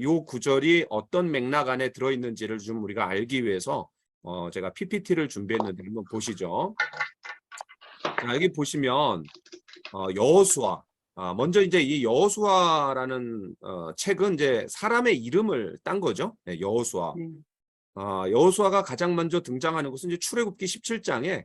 요 구절이 어떤 맥락 안에 들어있는지를 좀 우리가 알기 위해서 제가 PPT를 준비했는데 한번 보시죠. 자, 여기 보시면 여호수아. 먼저 이제 이 여호수아라는 책은 이제 사람의 이름을 딴 거죠. 네, 여호수아. 여호수아가 가장 먼저 등장하는 것은 이제 출애굽기 17장에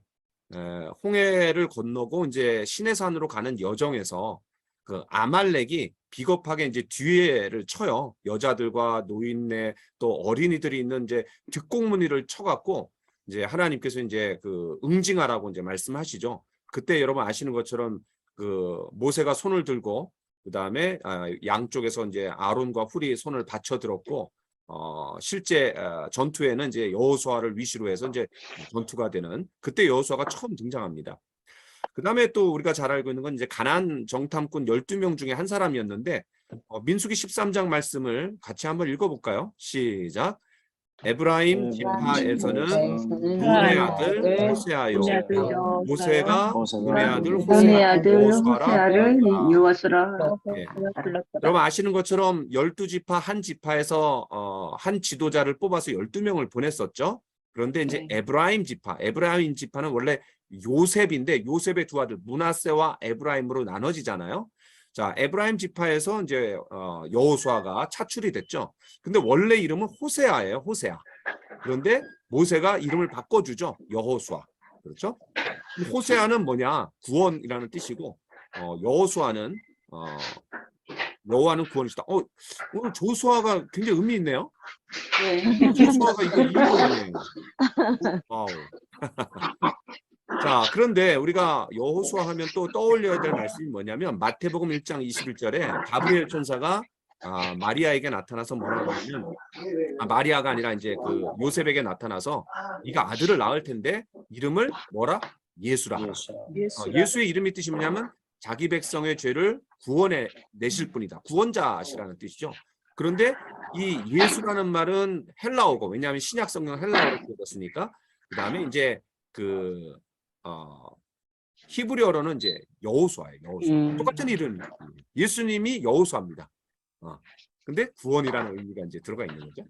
홍해를 건너고 이제 시내산으로 가는 여정에서 그 아말렉이 비겁하게 이제 뒤에를 쳐요. 여자들과 노인네 또 어린이들이 있는 이제 뒷공무니를 쳐갖고 이제 하나님께서 이제 그 응징하라고 이제 말씀하시죠. 그때 여러분 아시는 것처럼 그 모세가 손을 들고 그 다음에 양쪽에서 이제 아론과 훌이 손을 받쳐 들었고 실제 전투에는 이제 여호수아를 위시로 해서 이제 전투가 되는 그때 여호수아가 처음 등장합니다. 그 다음에 또 우리가 잘 알고 있는 건 이제 가나안 정탐꾼 12명 중에 한 사람이었는데 민수기 13장 말씀을 같이 한번 읽어볼까요? 시작. 에브라임 지파에서는 눈의 아들 호세아요. 모세가 눈의 아들 호세아를 여호수아라. 예. 여러분 아시는 것처럼 12지파 한 지파에서 한 지도자를 뽑아서 12명을 보냈었죠. 그런데 이제 에브라임 지파는 원래 요셉인데 요셉의 두 아들 므낫세와 에브라임으로 나눠지잖아요. 자, 에브라임 지파에서 이제 여호수아가 차출이 됐죠. 근데 원래 이름은 호세아예요. 호세아. 그런데 모세가 이름을 바꿔주죠. 여호수아. 그렇죠? 호세아는 뭐냐? 구원이라는 뜻이고 여호수아는 여호와는 구원이시다. 오늘 조수아가 굉장히 의미 있네요. 조수아가 이거 이름이에요. 자, 그런데 우리가 여호수아 하면 또 떠올려야 될 말씀이 뭐냐면 마태복음 1장 21절에 가브리엘 천사가 마리아에게 나타나서 뭐라고 하냐면 마리아가 아니라 이제 그 요셉에게 나타나서 네가 아들을 낳을 텐데 이름을 뭐라? 예수라. 예수의 이름이 뜻이 뭐냐면 자기 백성의 죄를 구원해 내실 분이다. 구원자시라는 뜻이죠. 그런데 이 예수라는 말은 헬라어고 왜냐하면 신약 성경 헬라어로 되었으니까 그 다음에 이제 그 히브리어로는 이제 여호수아예요. 여호수아. 똑같은 이름. 예수님이 여호수아입니다. 근데 구원이라는 의미가 이제 들어가 있는 거죠.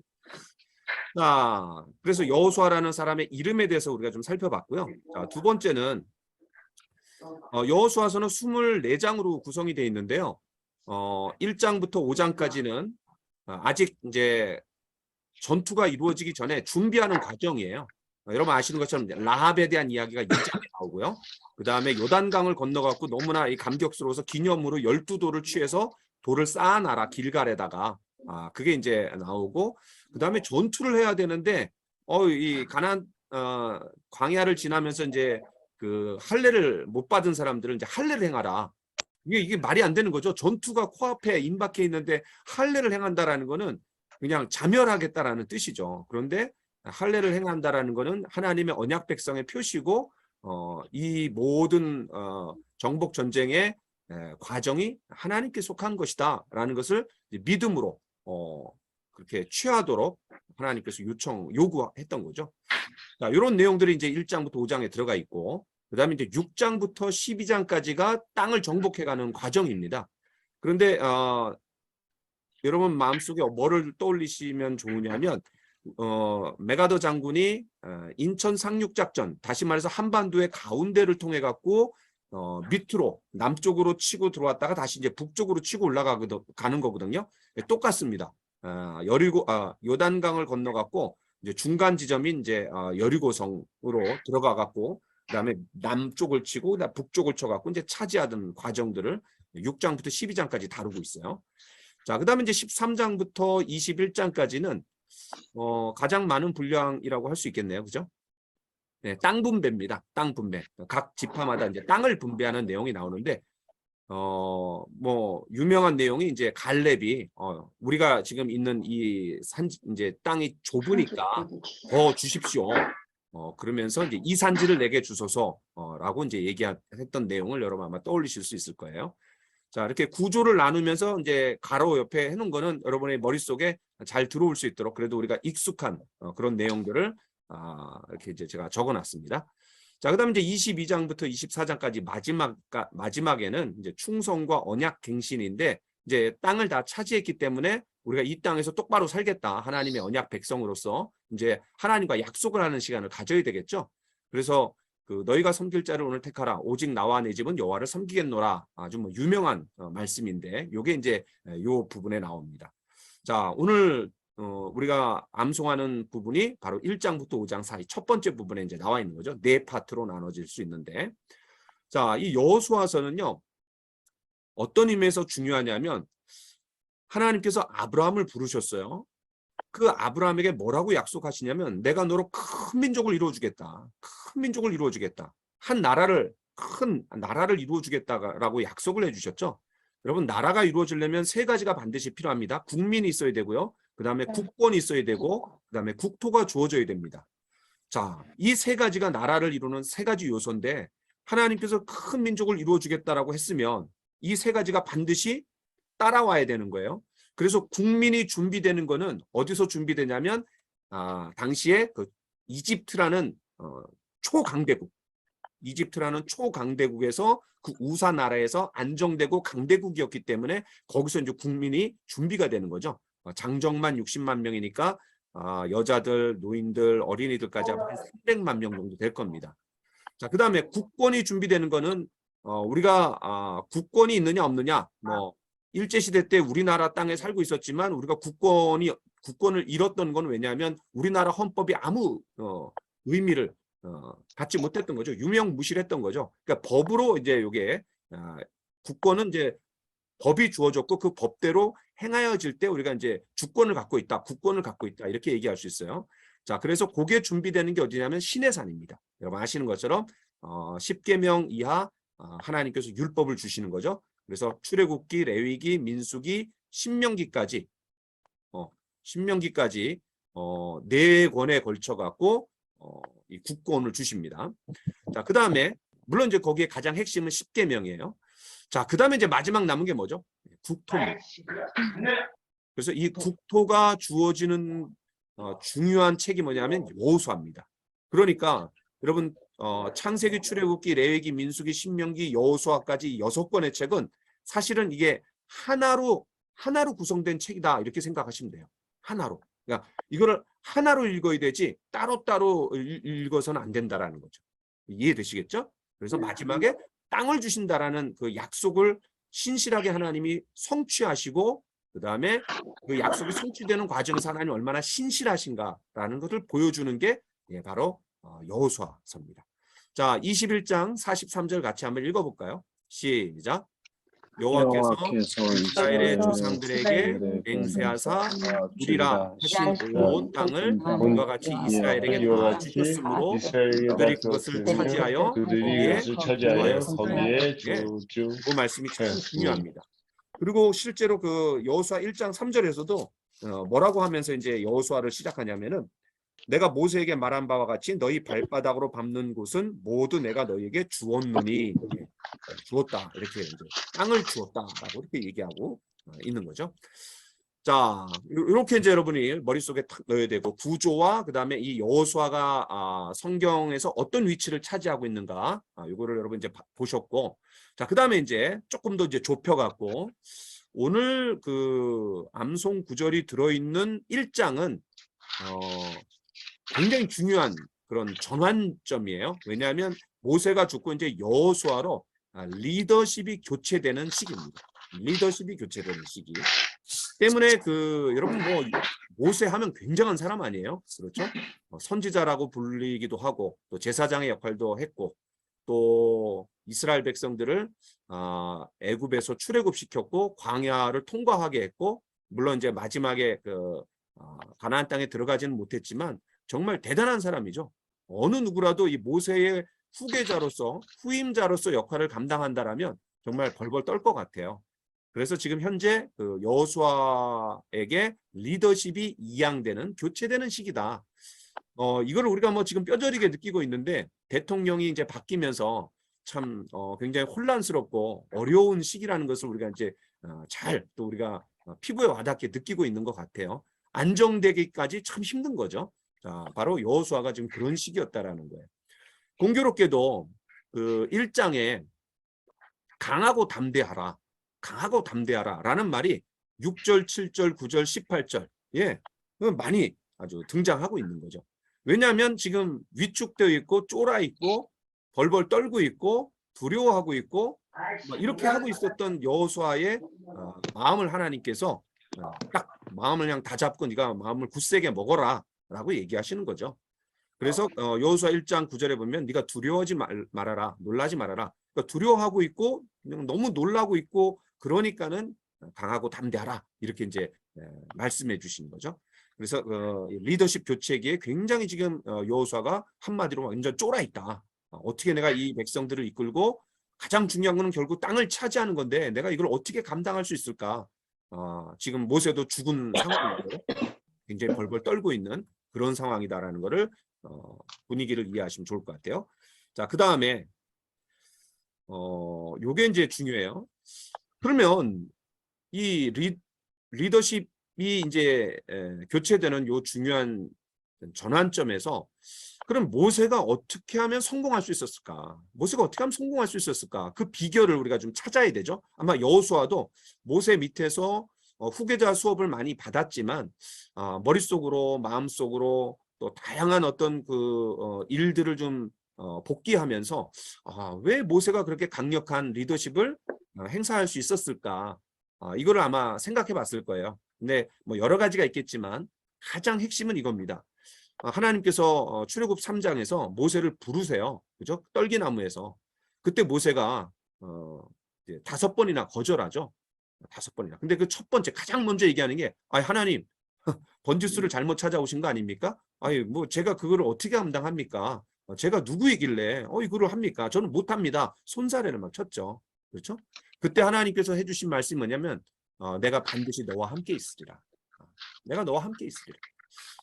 자, 그래서 여호수아라는 사람의 이름에 대해서 우리가 좀 살펴봤고요. 자, 두 번째는 여호수아서는 24장으로 구성이 되어 있는데요. 1장부터 5장까지는 아직 이제 전투가 이루어지기 전에 준비하는 과정이에요. 여러분 아시는 것처럼 라합에 대한 이야기가 2장에 나오고요. 그 다음에 요단강을 건너갖고 너무나 이 감격스러워서 기념으로 12돌을 취해서 돌을 쌓아놔라 길갈에다가 그게 이제 나오고 그 다음에 전투를 해야 되는데 이 가나안 광야를 지나면서 이제 그 할례를 못 받은 사람들은 이제 할례를 행하라. 이게 말이 안 되는 거죠. 전투가 코앞에 임박해 있는데 할례를 행한다라는 거는 그냥 자멸하겠다라는 뜻이죠. 그런데 할례를 행한다라는 거는 하나님의 언약 백성의 표시고 이 모든 정복 전쟁의 과정이 하나님께 속한 것이다라는 것을 믿음으로 그렇게 취하도록 하나님께서 요구했던 거죠. 자, 이런 내용들이 이제 1장부터 5장에 들어가 있고 그다음에 이제 6장부터 12장까지가 땅을 정복해가는 과정입니다. 그런데 여러분 마음속에 뭐를 떠올리시면 좋으냐면 메가더 장군이 인천 상륙작전, 다시 말해서 한반도의 가운데를 통해 갖고 밑으로 남쪽으로 치고 들어왔다가 다시 이제 북쪽으로 치고 가는 거거든요. 똑같습니다. 요단강을 건너갖고 이제 중간 지점인 이제 여리고성으로 들어가 갖고 그다음에 남쪽을 치고 북쪽을 쳐갖고 이제 차지하던 과정들을 6장부터 12장까지 다루고 있어요. 자, 그다음에 이제 13장부터 21장까지는 가장 많은 분량이라고 할 수 있겠네요, 그죠? 네, 땅 분배입니다. 땅 분배. 각 지파마다 이제 땅을 분배하는 내용이 나오는데, 뭐 유명한 내용이 이제 갈렙이 우리가 지금 있는 이 이제 땅이 좁으니까 더 주십시오. 그러면서 이제 이 산지를 내게 주소서라고 이제 얘기했던 내용을 여러분 아마 떠올리실 수 있을 거예요. 자, 이렇게 구조를 나누면서 이제 가로 옆에 해놓은 거는 여러분의 머릿속에 잘 들어올 수 있도록 그래도 우리가 익숙한 그런 내용들을 이렇게 이제 제가 적어놨습니다. 자, 그다음에 이제 22장부터 24장까지 마지막에는 이제 충성과 언약 갱신인데 이제 땅을 다 차지했기 때문에 우리가 이 땅에서 똑바로 살겠다. 하나님의 언약 백성으로서 이제 하나님과 약속을 하는 시간을 가져야 되겠죠. 그래서 그 너희가 섬길 자를 오늘 택하라. 오직 나와 내 집은 여호와를 섬기겠노라. 아주 뭐 유명한 말씀인데 요게 이제 요 부분에 나옵니다. 자, 오늘 우리가 암송하는 부분이 바로 1장부터 5장 사이 첫 번째 부분에 이제 나와 있는 거죠. 네 파트로 나눠질 수 있는데, 자, 이 여호수아서는요 어떤 의미에서 중요하냐면 하나님께서 아브라함을 부르셨어요. 그 아브라함에게 뭐라고 약속하시냐면 내가 너로 큰 민족을 이루어주겠다. 큰 민족을 이루어주겠다. 큰 나라를 이루어주겠다라고 약속을 해주셨죠. 여러분, 나라가 이루어지려면 세 가지가 반드시 필요합니다. 국민이 있어야 되고요. 그 다음에 국권이 있어야 되고, 그 다음에 국토가 주어져야 됩니다. 자, 이 세 가지가 나라를 이루는 세 가지 요소인데 하나님께서 큰 민족을 이루어주겠다라고 했으면 이 세 가지가 반드시 따라와야 되는 거예요. 그래서 국민이 준비되는 거는 어디서 준비되냐면 당시에 그 이집트라는 초강대국에서 그 우사 나라에서 안정되고 강대국이었기 때문에 거기서 이제 국민이 준비가 되는 거죠. 장정만 60만 명이니까 여자들, 노인들, 어린이들까지 하면 300만 명 정도 될 겁니다. 자, 그 다음에 국권이 준비되는 거는 우리가 국권이 있느냐 없느냐, 뭐 일제시대 때 우리나라 땅에 살고 있었지만 우리가 국권을 잃었던 건 왜냐하면 우리나라 헌법이 아무 의미를 갖지 못했던 거죠. 유명무실했던 거죠. 그러니까 법으로 이제 이게 국권은 이제 법이 주어졌고 그 법대로 행하여질 때 우리가 이제 주권을 갖고 있다, 국권을 갖고 있다 이렇게 얘기할 수 있어요. 자, 그래서 그게 준비되는 게 어디냐면 시내산입니다. 여러분 아시는 것처럼 10계명 이하 하나님께서 율법을 주시는 거죠. 그래서 출애굽기, 레위기, 민수기, 신명기까지 네 권에 걸쳐 갖고 이 국권을 주십니다. 자, 그 다음에 물론 이제 거기에 가장 핵심은 10계명이에요. 자, 그 다음에 이제 마지막 남은 게 뭐죠? 국토입니다. 그래서 이 국토가 주어지는 중요한 책이 뭐냐면 여호수아입니다. 그러니까 여러분 창세기, 출애굽기, 레위기, 민수기, 신명기, 여호수아까지 6권의 책은 사실은 이게 하나로 구성된 책이다 이렇게 생각하시면 돼요. 하나로. 그러니까 이거를 하나로 읽어야 되지 따로따로 읽어서는 안 된다라는 거죠. 이해되시겠죠? 그래서 마지막에 땅을 주신다라는 그 약속을 신실하게 하나님이 성취하시고 그 다음에 그 약속이 성취되는 과정에서 하나님이 얼마나 신실하신가라는 것을 보여주는 게 바로 여호수아서입니다. 자, 21장 43절 같이 한번 읽어볼까요? 시작. 여호와께서 이스라엘의 조상들에게 맹세하사 주리라 하신 그 땅을 본과 같이 이스라엘에게 다 주셨으므로 그들이 그것을 차지하여 거기에 주하였습니다. 그 말씀이 참 중요합니다. 그리고 실제로 그 여호수아 1장 3절에서도 뭐라고 하면서 이제 여호수아를 시작하냐면은 내가 모세에게 말한 바와 같이 너희 발바닥으로 밟는 곳은 모두 내가 너희에게 주었노니 주었다 이렇게 이제 땅을 주었다라고 이렇게 얘기하고 있는 거죠. 자, 이렇게 이제 여러분이 머릿속에 탁 넣어야 되고 구조와 그다음에 이 여호수아가 성경에서 어떤 위치를 차지하고 있는가 이거를 여러분 이제 보셨고 자, 그다음에 이제 조금 더 이제 좁혀 갖고 오늘 그 암송 구절이 들어 있는 1장은 굉장히 중요한 그런 전환점이에요. 왜냐하면 모세가 죽고 이제 여호수아로 리더십이 교체되는 시기입니다. 리더십이 교체되는 시기. 때문에 그 여러분 뭐 모세 하면 굉장한 사람 아니에요? 그렇죠? 선지자라고 불리기도 하고 또 제사장의 역할도 했고 또 이스라엘 백성들을 애굽에서 출애굽시켰고 광야를 통과하게 했고 물론 이제 마지막에 그 가나안 땅에 들어가지는 못했지만 정말 대단한 사람이죠. 어느 누구라도 이 모세의 후임자로서 역할을 감당한다라면 정말 벌벌 떨 것 같아요. 그래서 지금 현재 그 여호수아에게 리더십이 이양되는 교체되는 시기다. 이걸 우리가 뭐 지금 뼈저리게 느끼고 있는데 대통령이 이제 바뀌면서 참 굉장히 혼란스럽고 어려운 시기라는 것을 우리가 이제 잘 또 우리가 피부에 와닿게 느끼고 있는 것 같아요. 안정되기까지 참 힘든 거죠. 자, 바로 여호수아가 지금 그런 시기였다라는 거예요. 공교롭게도 그 1장에 강하고 담대하라. 강하고 담대하라 라는 말이 6절, 7절, 9절, 18절 예, 많이 아주 등장하고 있는 거죠. 왜냐하면 지금 위축되어 있고 쫄아 있고 벌벌 떨고 있고 두려워하고 있고 이렇게 하고 있었던 여호수아의 마음을 하나님께서 딱 마음을 그냥 다 잡고 네가 마음을 굳세게 먹어라 라고 얘기하시는 거죠. 그래서 여호수아 1장 9절에 보면 네가 두려워하지 말아라, 놀라지 말아라. 그러니까 두려워하고 있고 그냥 너무 놀라고 있고 그러니까는 강하고 담대하라 이렇게 이제 말씀해 주시는 거죠. 그래서 리더십 교체기에 굉장히 지금 여호수아가 한마디로 완전 쫄아 있다. 어떻게 내가 이 백성들을 이끌고 가장 중요한 거는 결국 땅을 차지하는 건데 내가 이걸 어떻게 감당할 수 있을까? 지금 모세도 죽은 상황인데 굉장히 벌벌 떨고 있는 그런 상황이다라는 거를 분위기를 이해하시면 좋을 것 같아요. 자, 그 다음에 요게 이제 중요해요. 그러면 이 리더십이 이제 교체되는 요 중요한 전환점에서 그럼 모세가 어떻게 하면 성공할 수 있었을까? 모세가 어떻게 하면 성공할 수 있었을까? 그 비결을 우리가 좀 찾아야 되죠. 아마 여호수아도 모세 밑에서 후계자 수업을 많이 받았지만 머릿속으로 마음속으로 또 다양한 어떤 그 일들을 좀 복귀하면서 왜 모세가 그렇게 강력한 리더십을 행사할 수 있었을까? 이거를 아마 생각해 봤을 거예요. 근데 뭐 여러 가지가 있겠지만 가장 핵심은 이겁니다. 하나님께서 출애굽 3장에서 모세를 부르세요. 그죠? 떨기나무에서. 그때 모세가 5번이나 거절하죠. 5번이나. 근데 그 첫 번째 가장 먼저 얘기하는 게 하나님 번지수를 잘못 찾아오신 거 아닙니까? 뭐 제가 그거를 어떻게 감당합니까? 제가 누구이길래 이거를 합니까? 저는 못합니다. 손사래를 막 쳤죠. 그렇죠? 그때 하나님께서 해주신 말씀이 뭐냐면 내가 반드시 너와 함께 있으리라. 내가 너와 함께 있으리라.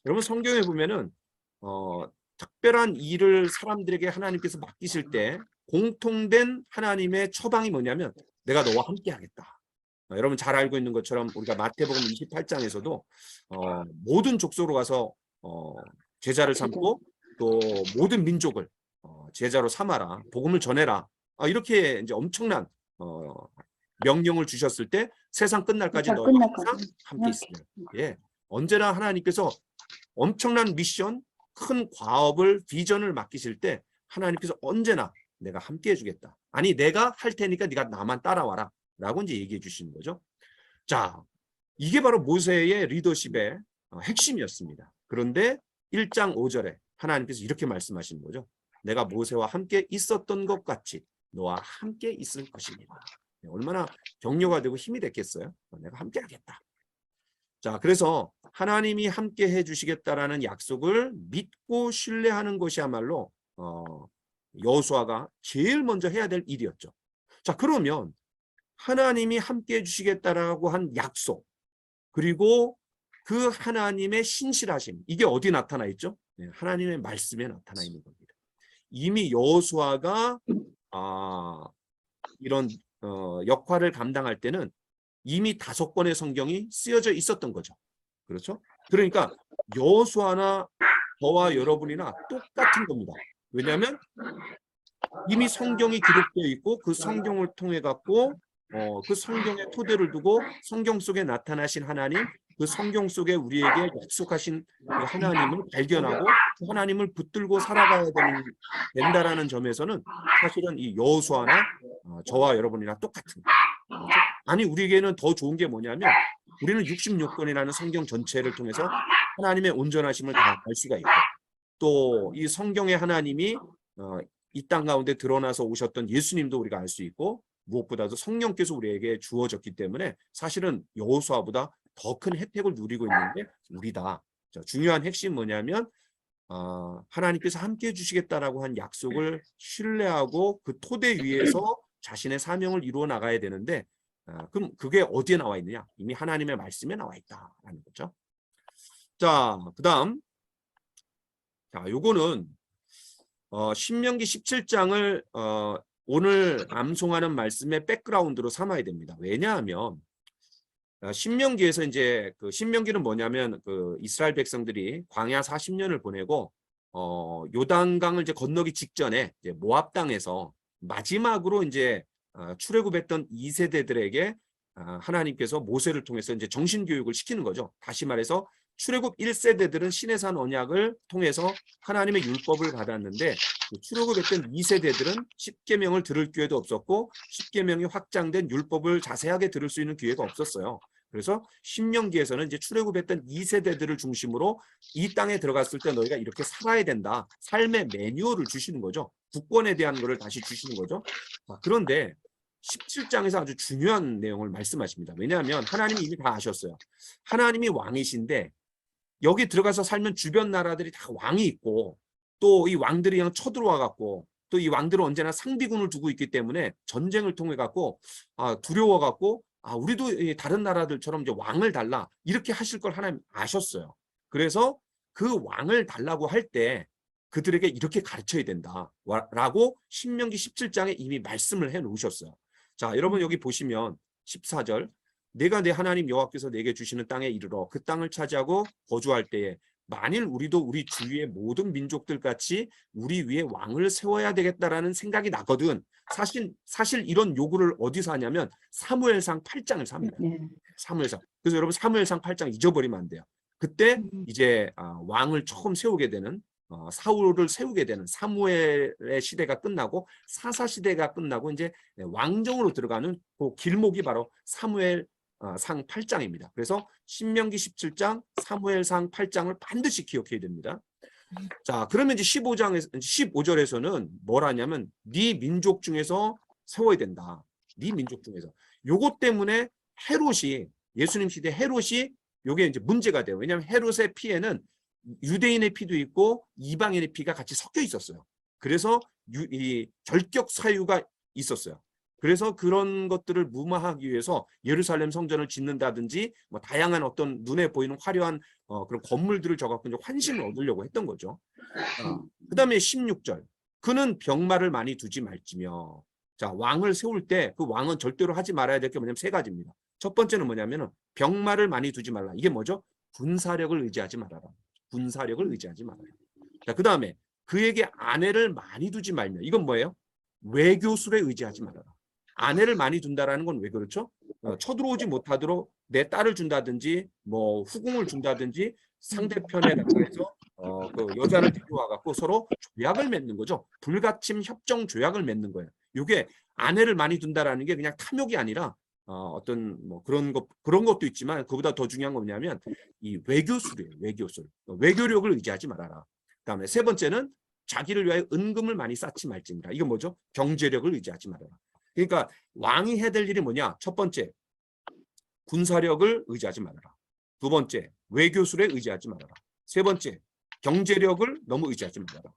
여러분 성경에 보면은 특별한 일을 사람들에게 하나님께서 맡기실 때 공통된 하나님의 처방이 뭐냐면 내가 너와 함께 하겠다. 여러분 잘 알고 있는 것처럼 우리가 마태복음 28장에서도 모든 족속으로 가서 제자를 삼고 또 모든 민족을 제자로 삼아라. 복음을 전해라. 이렇게 이제 엄청난 명령을 주셨을 때 세상 끝날까지 너와 항상 함께 있으리라. 예. 언제나 하나님께서 엄청난 미션, 큰 과업을, 비전을 맡기실 때 하나님께서 언제나 내가 함께 해주겠다. 아니 내가 할 테니까 네가 나만 따라와라. 라고 이제 얘기해 주시는 거죠. 자, 이게 바로 모세의 리더십의 핵심이었습니다. 그런데 1장 5절에 하나님께서 이렇게 말씀하시는 거죠. 내가 모세와 함께 있었던 것 같이 너와 함께 있을 것입니다. 얼마나 격려가 되고 힘이 됐겠어요. 내가 함께 하겠다. 자, 그래서 하나님이 함께 해주시겠다라는 약속을 믿고 신뢰하는 것이야말로 여호수아가 제일 먼저 해야 될 일이었죠. 자, 그러면 하나님이 함께 해주시겠다라고 한 약속 그리고 그 하나님의 신실하심 이게 어디 나타나 있죠? 하나님의 말씀에 나타나 있는 겁니다. 이미 여호수아가 이런 역할을 감당할 때는 이미 5권의 성경이 쓰여져 있었던 거죠. 그렇죠? 그러니까 여호수아나 저와 여러분이나 똑같은 겁니다. 왜냐하면 이미 성경이 기록되어 있고 그 성경을 통해 갖고 그 성경의 토대를 두고 성경 속에 나타나신 하나님, 그 성경 속에 우리에게 약속하신 그 하나님을 발견하고 그 하나님을 붙들고 살아가야 된다라는 점에서는 사실은 이 여호수아나 저와 여러분이랑 똑같은 거예요. 그렇죠? 아니 우리에게는 더 좋은 게 뭐냐면 우리는 66권이라는 성경 전체를 통해서 하나님의 온전하심을 다 알 수가 있고 또 이 성경의 하나님이 이 땅 가운데 드러나서 오셨던 예수님도 우리가 알 수 있고 무엇보다도 성령께서 우리에게 주어졌기 때문에 사실은 여호수아보다 더 큰 혜택을 누리고 있는 게 우리다. 자, 중요한 핵심이 뭐냐면 하나님께서 함께해 주시겠다라고 한 약속을 신뢰하고 그 토대 위에서 자신의 사명을 이루어 나가야 되는데 그럼 그게 어디에 나와 있느냐? 이미 하나님의 말씀에 나와 있다라는 거죠. 자, 그다음 요거는 신명기 17장을 오늘 암송하는 말씀의 백그라운드로 삼아야 됩니다. 왜냐하면 신명기에서 이제 그 신명기는 뭐냐면 그 이스라엘 백성들이 광야 40년을 보내고 요단강을 이제 건너기 직전에 이제 모압 땅에서 마지막으로 이제 출애굽했던 2세대들에게 하나님께서 모세를 통해서 이제 정신교육을 시키는 거죠. 다시 말해서 출애굽 1세대들은 시내산 언약을 통해서 하나님의 율법을 받았는데 출애굽했던 2세대들은 십계명을 들을 기회도 없었고 십계명이 확장된 율법을 자세하게 들을 수 있는 기회가 없었어요. 그래서 신명기에서는 이제 출애굽했던 2세대들을 중심으로 이 땅에 들어갔을 때 너희가 이렇게 살아야 된다. 삶의 매뉴얼을 주시는 거죠. 국권에 대한 것을 다시 주시는 거죠. 그런데 17장에서 아주 중요한 내용을 말씀하십니다. 왜냐하면 하나님이 이미 다 아셨어요. 하나님이 왕이신데 여기 들어가서 살면 주변 나라들이 다 왕이 있고 또 이 왕들이 그냥 쳐들어와 갖고 또 이 왕들은 언제나 상비군을 두고 있기 때문에 전쟁을 통해 갖고 두려워 갖고 우리도 다른 나라들처럼 이제 왕을 달라 이렇게 하실 걸 하나님 아셨어요. 그래서 그 왕을 달라고 할 때 그들에게 이렇게 가르쳐야 된다라고 신명기 17장에 이미 말씀을 해 놓으셨어요. 자, 여러분 여기 보시면 14절 내가 내 하나님 여호와께서 내게 주시는 땅에 이르러 그 땅을 차지하고 거주할 때에 만일 우리도 우리 주위의 모든 민족들 같이 우리 위에 왕을 세워야 되겠다라는 생각이 나거든. 사실 이런 요구를 어디서 하냐면 사무엘상 8장을 삽니다. 사무엘상. 그래서 여러분 사무엘상 8장 잊어버리면 안 돼요. 그때 이제 왕을 처음 세우게 되는 사울을 세우게 되는 사무엘의 시대가 끝나고 사사 시대가 끝나고 이제 왕정으로 들어가는 그 길목이 바로 사무엘 상 8장입니다. 그래서 신명기 17장, 사무엘상 8장을 반드시 기억해야 됩니다. 자, 그러면 이제 15절에서는 뭘 하냐면 네 민족 중에서 세워야 된다. 네 민족 중에서. 요것 때문에 헤롯이 예수님 시대 헤롯이 요게 이제 문제가 돼요. 왜냐하면 헤롯의 피에는 유대인의 피도 있고 이방인의 피가 같이 섞여 있었어요. 그래서 이 결격 사유가 있었어요. 그래서 그런 것들을 무마하기 위해서 예루살렘 성전을 짓는다든지 뭐 다양한 어떤 눈에 보이는 화려한 그런 건물들을 져갖고 이제 환심을 얻으려고 했던 거죠. 그 다음에 16절 그는 병마를 많이 두지 말지며. 자, 왕을 세울 때 그 왕은 절대로 하지 말아야 될 게 뭐냐면 세 가지입니다. 첫 번째는 뭐냐면은 병마를 많이 두지 말라. 이게 뭐죠? 군사력을 의지하지 말아라. 군사력을 의지하지 말아라. 자, 그 다음에 그에게 아내를 많이 두지 말며. 이건 뭐예요? 외교술에 의지하지 말아라. 아내를 많이 둔다라는 건 왜 그렇죠? 쳐들어오지 못하도록 내 딸을 준다든지 뭐 후궁을 준다든지 상대편에 해서 그 여자를 데려와 갖고 서로 조약을 맺는 거죠. 불가침 협정 조약을 맺는 거예요. 이게 아내를 많이 둔다라는 게 그냥 탐욕이 아니라 어떤 뭐 그런 것도 있지만 그보다 더 중요한 건 뭐냐면 이 외교술이에요. 외교술. 외교력을 의지하지 말아라. 그다음에 세 번째는 자기를 위하여 은금을 많이 쌓지 말지니라. 이건 뭐죠? 경제력을 의지하지 말아라. 그러니까 왕이 해야 될 일이 뭐냐? 첫 번째, 군사력을 의지하지 말아라. 두 번째, 외교술에 의지하지 말아라. 세 번째, 경제력을 너무 의지하지 말아라.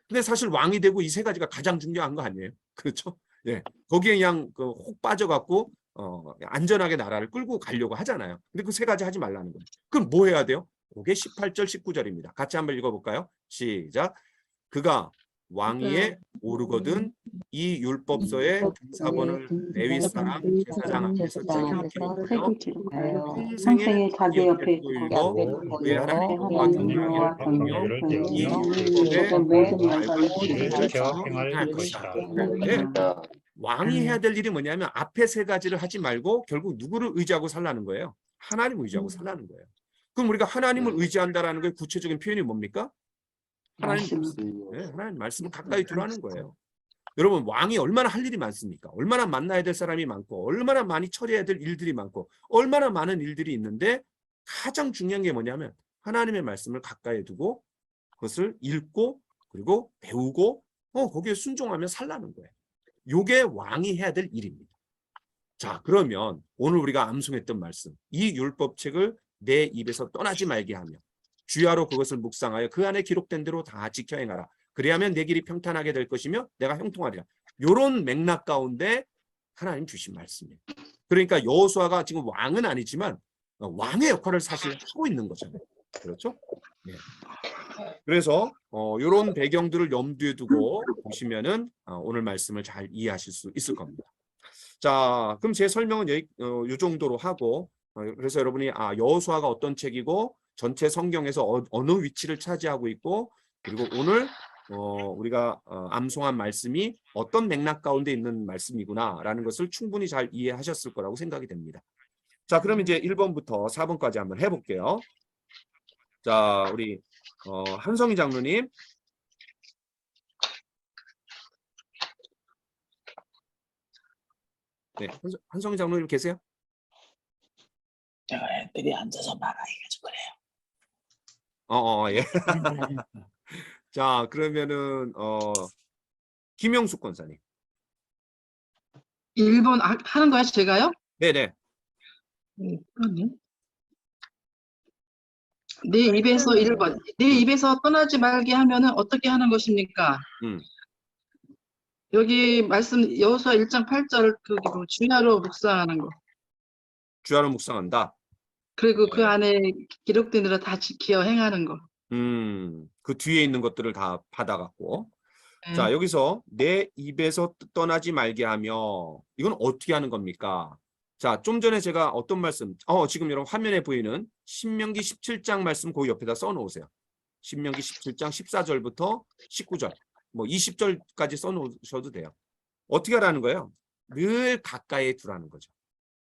근데 사실 왕이 되고 이 세 가지가 가장 중요한 거 아니에요? 그렇죠? 예. 거기에 그냥 혹 빠져갖고 안전하게 나라를 끌고 가려고 하잖아요. 근데 그 세 가지 하지 말라는 거예요. 그럼 뭐 해야 돼요? 그게 18절, 19절입니다. 같이 한번 읽어볼까요? 시작. 그가 왕위에 오르거든 이 율법서의 등사본을 레위 사람 제사장 앞에서 책임을 기록하여 평생에 자기 옆에 두고 그의 하나님 여호와 경외하기를 하며 이 율법의 모든 말씀을 행할 것이다. 네. 왕이 해야 될 일이 뭐냐면 앞에 세 가지를 하지 말고 결국 누구를 의지하고 살라는 거예요? 하나님을 의지하고 살라는 거예요. 그럼 우리가 하나님을 의지한다라는 거의 구체적인 표현이 뭡니까? 하나님 말씀을 가까이 두라는 거예요. 여러분 왕이 얼마나 할 일이 많습니까? 얼마나 만나야 될 사람이 많고 얼마나 많이 처리해야 될 일들이 많고 얼마나 많은 일들이 있는데 가장 중요한 게 뭐냐면 하나님의 말씀을 가까이 두고 그것을 읽고 그리고 배우고 거기에 순종하며 살라는 거예요. 이게 왕이 해야 될 일입니다. 자, 그러면 오늘 우리가 암송했던 말씀 이 율법책을 내 입에서 떠나지 말게 하며 주야로 그것을 묵상하여 그 안에 기록된 대로 다 지켜 행하라. 그리하면 내 길이 평탄하게 될 것이며 내가 형통하리라. 이런 맥락 가운데 하나님 주신 말씀이에요. 그러니까 여호수아가 지금 왕은 아니지만 왕의 역할을 사실 하고 있는 거잖아요. 그렇죠? 네. 그래서 이런 배경들을 염두에 두고 보시면은 오늘 말씀을 잘 이해하실 수 있을 겁니다. 자, 그럼 제 설명은 이 정도로 하고 그래서 여러분이 여호수아가 어떤 책이고 전체 성경에서 어느 위치를 차지하고 있고 그리고 오늘 우리가 암송한 말씀이 어떤 맥락 가운데 있는 말씀이구나라는 것을 충분히 잘 이해하셨을 거라고 생각이 됩니다. 자, 그럼 이제 1번부터 4번까지 한번 해볼게요. 자, 우리 한성희 장로님. 네, 한성희 장로님 계세요? 제가 애들이 앉아서 말하기가 그래요. 예. 자, 그러면은 김영숙 권사님. 1번 하는 거야, 제가요? 네네. 그러네. 내 입에서 1번. 내 입에서 떠나지 말게 하면은 어떻게 하는 것입니까? 여기 말씀 여호수아 1장 8절 그 주야로 묵상하는 거. 주야로 묵상한다. 그리고 그 네. 안에 기록된 대로 다 지켜 행하는 거. 그 뒤에 있는 것들을 다 받아갖고. 네. 자, 여기서 내 입에서 떠나지 말게 하며, 이건 어떻게 하는 겁니까? 자, 좀 전에 제가 어떤 말씀, 지금 여러분 화면에 보이는 신명기 17장 말씀 그 옆에다 써놓으세요. 신명기 17장 14절부터 19절, 뭐 20절까지 써놓으셔도 돼요. 어떻게 하라는 거예요? 늘 가까이에 두라는 거죠.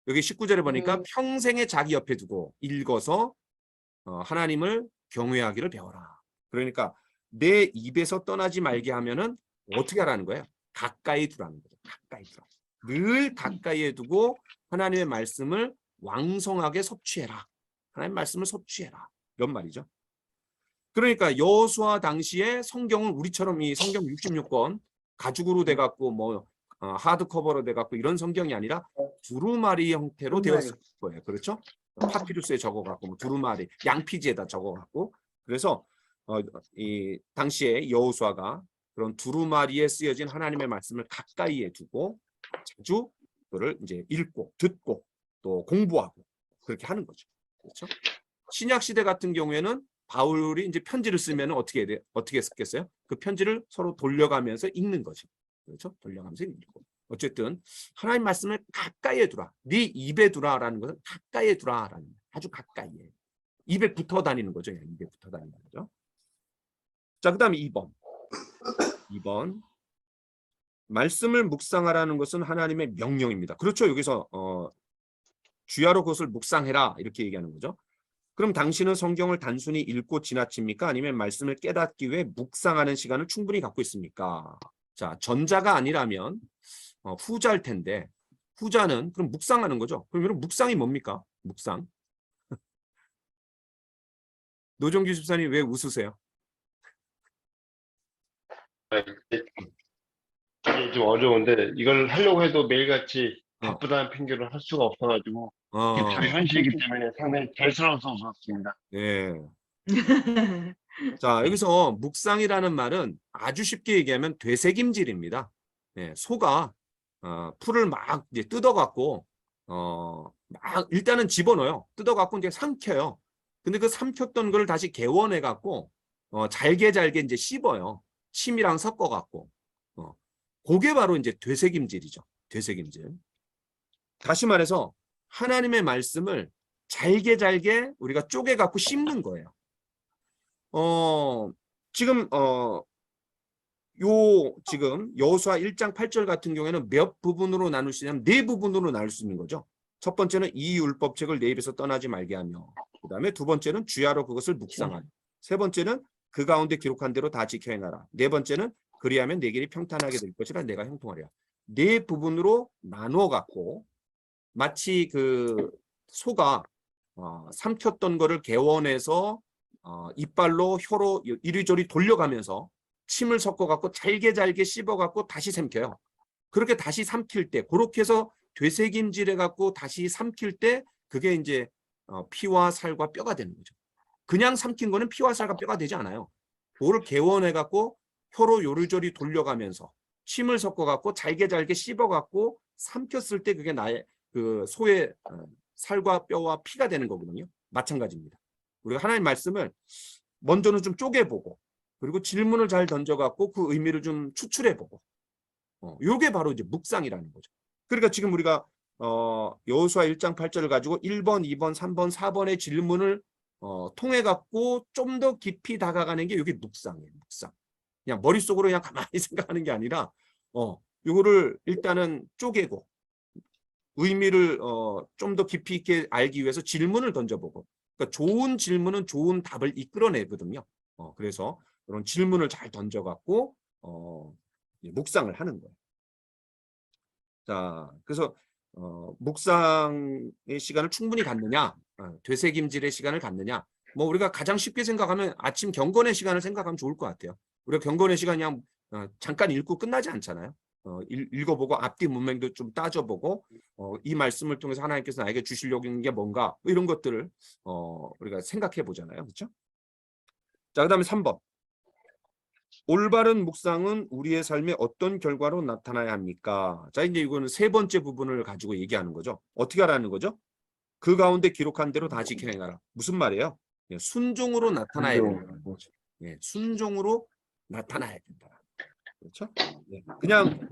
여기 19절에 보니까 평생에 자기 옆에 두고 읽어서 하나님을 경외하기를 배워라. 그러니까 내 입에서 떠나지 말게 하면은 어떻게 하라는 거예요? 가까이 두라는 거죠. 가까이 두라. 늘 가까이에 두고 하나님의 말씀을 왕성하게 섭취해라. 하나님의 말씀을 섭취해라. 이런 말이죠. 그러니까 여호수아 당시에 성경은 우리처럼 이 성경 66권 가죽으로 돼 갖고 뭐 하드커버로 돼 갖고 이런 성경이 아니라 두루마리 형태로 되었을 거예요. 그렇죠? 파피루스에 적어 갖고 뭐 두루마리 양피지에다 적어 갖고 그래서 이 당시에 여호수아가 그런 두루마리에 쓰여진 하나님의 말씀을 가까이에 두고 자주 그를 이제 읽고 듣고 또 공부하고 그렇게 하는 거죠. 그렇죠? 신약 시대 같은 경우에는 바울이 이제 편지를 쓰면 어떻게 해야 돼? 어떻게 썼겠어요? 그 편지를 서로 돌려가면서 읽는 거죠. 그렇죠? 돌려가면서 읽고. 어쨌든 하나님 말씀을 가까이에 두라. 네 입에 두라라는 것은 가까이에 두라라는 아주 가까이에. 입에 붙어 다니는 거죠. 입에 붙어 다니는 거죠. 자, 그다음에 2번. 2번. 말씀을 묵상하라는 것은 하나님의 명령입니다. 그렇죠. 여기서 주야로 그것을 묵상해라 이렇게 얘기하는 거죠. 그럼 당신은 성경을 단순히 읽고 지나칩니까? 아니면 말씀을 깨닫기 위해 묵상하는 시간을 충분히 갖고 있습니까? 자, 전자가 아니라면 후자일 텐데 후자는 그럼 묵상하는 거죠. 그러면 묵상이 뭡니까? 묵상. 노종규 집사님 왜 웃으세요? 이게 좀 어려운데 이걸 하려고 해도 매일같이 바쁘다는 핑계로 할 수가 없어가지고 이게 바로 현실이기 때문에 상당히 대수로워서 웃었습니다. 예. 자, 여기서 묵상이라는 말은 아주 쉽게 얘기하면 되새김질입니다. 예, 소가 풀을 막 이제 뜯어갖고 막 일단은 집어넣어요. 뜯어갖고 이제 삼켜요. 근데 그 삼켰던 걸 다시 개원해갖고 잘게 이제 씹어요. 침이랑 섞어갖고 그게 바로 이제 되새김질이죠. 되새김질. 다시 말해서 하나님의 말씀을 잘게 우리가 쪼개갖고 씹는 거예요. 지금 지금 여호수아 1장 8절 같은 경우에는 몇 부분으로 나눌 수 있냐면 4부분으로 나눌 수 있는 거죠. 첫 번째는 이 율법책을 내 입에서 떠나지 말게 하며, 그 다음에 두 번째는 주야로 그것을 묵상하라. 세 번째는 그 가운데 기록한 대로 다 지켜 행하라. 네 번째는 그리하면 내 길이 평탄하게 될 것이라 내가 형통하리라. 4부분으로 나누어 갖고 마치 그 소가 삼켰던 거를 개원해서 이빨로 혀로 이리저리 돌려가면서 침을 섞어갖고 잘게 씹어갖고 다시 삼켜요. 그렇게 다시 삼킬 때, 그렇게 해서 되새김질해갖고 다시 삼킬 때 그게 이제 피와 살과 뼈가 되는 거죠. 그냥 삼킨 거는 피와 살과 뼈가 되지 않아요. 그거를 개원해갖고 혀로 요리조리 돌려가면서 침을 섞어갖고 잘게 씹어갖고 삼켰을 때 그게 나의 그 소의 살과 뼈와 피가 되는 거거든요. 마찬가지입니다. 우리가 하나님 말씀을 먼저는 좀 쪼개보고 그리고 질문을 잘 던져갖고 그 의미를 좀 추출해보고 요게 바로 이제 묵상이라는 거죠. 그러니까 지금 우리가 여호수아 1장 8절을 가지고 1번, 2번, 3번, 4번의 질문을 통해 갖고 좀 더 깊이 다가가는 게 이게 묵상이에요. 묵상. 그냥 머릿속으로 그냥 가만히 생각하는 게 아니라 요거를 일단은 쪼개고 의미를 좀 더 깊이 있게 알기 위해서 질문을 던져보고, 그러니까 좋은 질문은 좋은 답을 이끌어내거든요. 그래서 그런 질문을 잘 던져갖고 묵상을 하는 거예요. 자, 그래서 묵상의 시간을 충분히 갖느냐, 되새김질의 시간을 갖느냐. 뭐 우리가 가장 쉽게 생각하면 아침 경건의 시간을 생각하면 좋을 것 같아요. 우리가 경건의 시간이 그냥 잠깐 읽고 끝나지 않잖아요. 읽어보고 앞뒤 문맥도 좀 따져보고 이 말씀을 통해서 하나님께서 나에게 주시려고 하는 게 뭔가 뭐 이런 것들을 우리가 생각해 보잖아요. 그렇죠? 자, 그다음에 3번. 올바른 묵상은 우리의 삶에 어떤 결과로 나타나야 합니까? 자, 이제 이거는 세 번째 부분을 가지고 얘기하는 거죠. 어떻게 하라는 거죠? 그 가운데 기록한 대로 다 지켜 행하라. 무슨 말이에요? 순종으로 나타나야 된다는 거죠. 순종으로 나타나야 된다. 그렇죠? 그냥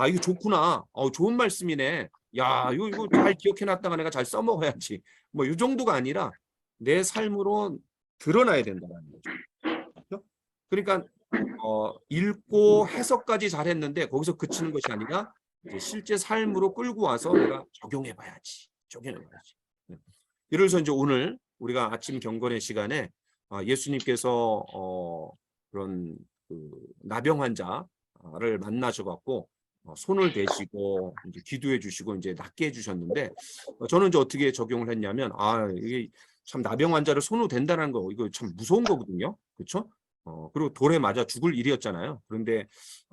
이거 좋구나. 좋은 말씀이네. 야, 이거 잘 기억해놨다가 내가 잘 써먹어야지. 뭐 이 정도가 아니라 내 삶으로 드러나야 된다는 거죠. 그렇죠? 그러니까 읽고 해석까지 잘했는데 거기서 그치는 것이 아니라 이제 실제 삶으로 끌고 와서 내가 적용해봐야지. 적용해봐야지. 예를 들어서 이제 오늘 우리가 아침 경건의 시간에 예수님께서 그런 그 나병 환자를 만나셔갖고 손을 대시고 이제 기도해 주시고 이제 낫게 해주셨는데 저는 이제 어떻게 적용을 했냐면 이게 참 나병 환자를 손으로 댄다는 거 이거 참 무서운 거거든요. 그렇죠? 그리고 돌에 맞아 죽을 일이었잖아요. 그런데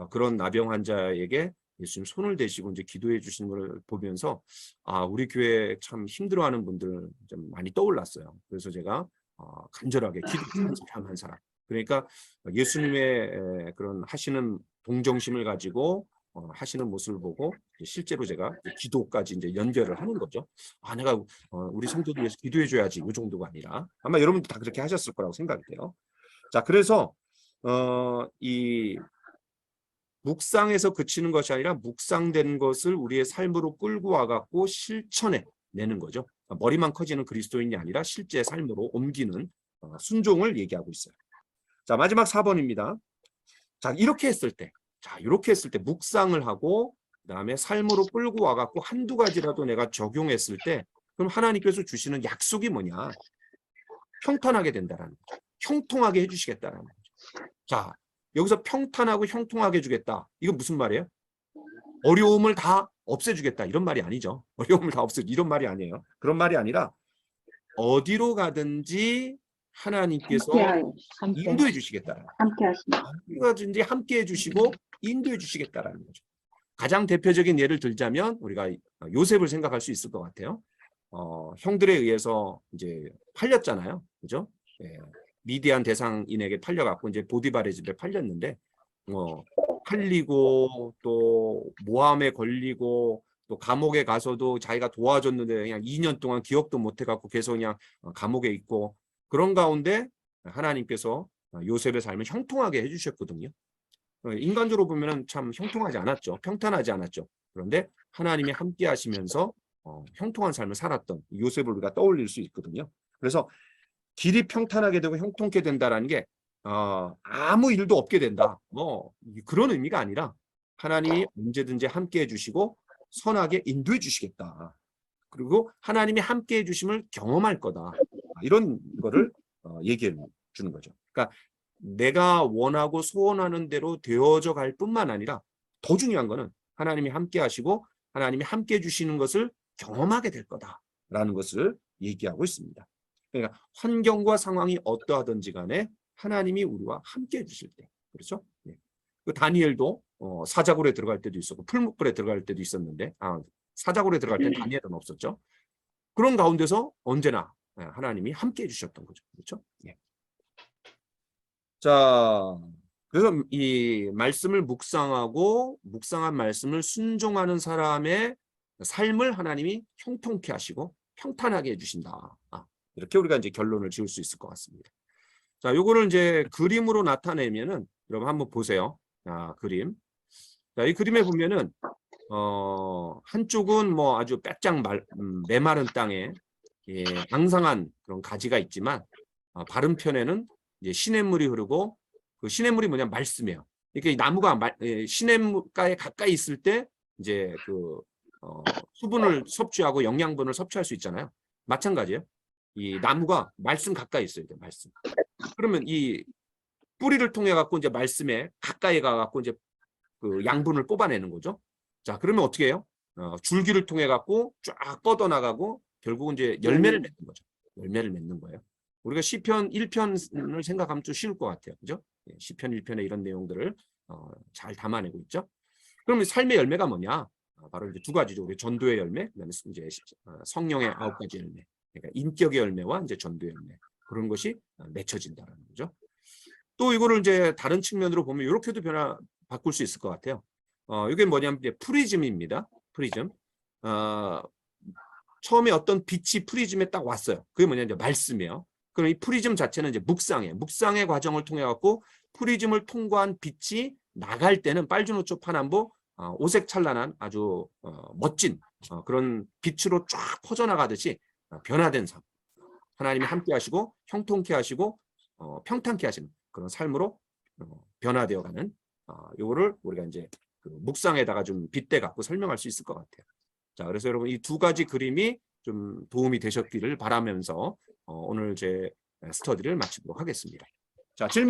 그런 나병 환자에게 예수님 손을 대시고 이제 기도해 주신 걸 보면서 우리 교회 참 힘들어하는 분들 좀 많이 떠올랐어요. 그래서 제가 간절하게 기도하는 사람 한 사람. 그러니까 예수님의 그런 하시는 동정심을 가지고 하시는 모습을 보고 실제로 제가 기도까지 이제 연결을 하는 거죠. 내가 우리 성도들 위해서 기도해 줘야지. 이 정도가 아니라 아마 여러분도 다 그렇게 하셨을 거라고 생각이 돼요. 자, 그래서 이 묵상에서 그치는 것이 아니라 묵상된 것을 우리의 삶으로 끌고 와갖고 실천해 내는 거죠. 머리만 커지는 그리스도인이 아니라 실제 삶으로 옮기는 순종을 얘기하고 있어요. 자, 마지막 4번입니다. 자, 이렇게 했을 때 묵상을 하고 그다음에 삶으로 끌고 와갖고 한두 가지라도 내가 적용했을 때 그럼 하나님께서 주시는 약속이 뭐냐? 평탄하게 된다라는 거죠. 형통하게 해주시겠다라는 거죠. 자, 여기서 평탄하고 형통하게 해주겠다. 이거 무슨 말이에요? 어려움을 다 없애주겠다. 이런 말이 아니죠. 어려움을 다 이런 말이 아니에요. 그런 말이 아니라 어디로 가든지 하나님께서 인도해 주시겠다. 함께 하십니다. 어디든지 함께 해주시고 인도해 주시겠다라는 거죠. 가장 대표적인 예를 들자면 우리가 요셉을 생각할 수 있을 것 같아요. 형들에 의해서 이제 팔렸잖아요. 그죠? 미디안 대상인에게 팔려갖고 이제 보디발의 집에 팔렸는데 팔리고 또 모함에 걸리고 또 감옥에 가서도 자기가 도와줬는데 그냥 2년 동안 기억도 못 해갖고 계속 그냥 감옥에 있고 그런 가운데 하나님께서 요셉의 삶을 형통하게 해주셨거든요. 인간적으로 보면 참 형통하지 않았죠. 평탄하지 않았죠. 그런데 하나님이 함께 하시면서 형통한 삶을 살았던 요셉을 우리가 떠올릴 수 있거든요. 그래서 길이 평탄하게 되고 형통케 된다라는 게 아무 일도 없게 된다. 뭐 그런 의미가 아니라 하나님이 언제든지 함께 해주시고 선하게 인도해 주시겠다. 그리고 하나님이 함께 해주심을 경험할 거다. 이런 거를 얘기해 주는 거죠. 그러니까 내가 원하고 소원하는 대로 되어져 갈 뿐만 아니라 더 중요한 거는 하나님이 함께 하시고 하나님이 함께 해주시는 것을 경험하게 될 거다라는 것을 얘기하고 있습니다. 그러니까 환경과 상황이 어떠하든지 간에 하나님이 우리와 함께 해주실 때, 그렇죠? 그 다니엘도 사자굴에 들어갈 때도 있었고 풀무불에 들어갈 때도 있었는데 사자굴에 들어갈 때 다니엘은 없었죠. 그런 가운데서 언제나 하나님이 함께 해주셨던 거죠, 그렇죠? 자, 그래서 이 말씀을 묵상하고 묵상한 말씀을 순종하는 사람의 삶을 하나님이 형통케 하시고 평탄하게 해주신다. 이렇게 우리가 이제 결론을 지을 수 있을 것 같습니다. 자, 요거를 이제 그림으로 나타내면은 여러분 한번 보세요. 그림. 자, 이 그림에 보면은 한쪽은 뭐 아주 빼짝 메마른 땅에 앙상한 그런 가지가 있지만 바른 편에는 이제 시냇물이 흐르고 그 시냇물이 뭐냐 말씀이에요. 이렇게 나무가 시냇가에 가까이 있을 때 이제 수분을 섭취하고 영양분을 섭취할 수 있잖아요. 마찬가지예요. 이 나무가 말씀 가까이 있어야 돼요. 말씀. 그러면 이 뿌리를 통해 갖고 이제 말씀에 가까이 가 갖고 이제 그 양분을 뽑아내는 거죠. 자, 그러면 어떻게 해요? 줄기를 통해 갖고 쫙 뻗어 나가고 결국은 이제 열매를 맺는 거죠. 열매를 맺는 거예요. 우리가 시편 1편을 생각하면 좀 쉬울 것 같아요. 그죠? 시편 1편에 이런 내용들을 잘 담아내고 있죠. 그럼 삶의 열매가 뭐냐? 바로 이제 두 가지죠. 우리 전도의 열매, 그다음에 이제 성령의 9가지 열매. 그러니까 인격의 열매와 이제 전도의 열매. 그런 것이 맺혀진다는 거죠. 또 이거를 이제 다른 측면으로 보면 이렇게도 바꿀 수 있을 것 같아요. 이게 뭐냐면 이제 프리즘입니다. 프리즘. 처음에 어떤 빛이 프리즘에 딱 왔어요. 그게 뭐냐 이제 말씀이에요. 그럼 이 프리즘 자체는 이제 묵상이에요. 묵상의 과정을 통해 갖고 프리즘을 통과한 빛이 나갈 때는 빨주노초 파남보 오색찬란한 아주 멋진 그런 빛으로 쫙 퍼져나가듯이 변화된 삶. 하나님이 함께 하시고 형통케 하시고 평탄케 하시는 그런 삶으로 변화되어가는 요거를 우리가 이제 그 묵상에다가 좀 빗대 갖고 설명할 수 있을 것 같아요. 자, 그래서 여러분 이 두 가지 그림이 좀 도움이 되셨기를 바라면서 오늘 제 스터디를 마치도록 하겠습니다. 자, 질문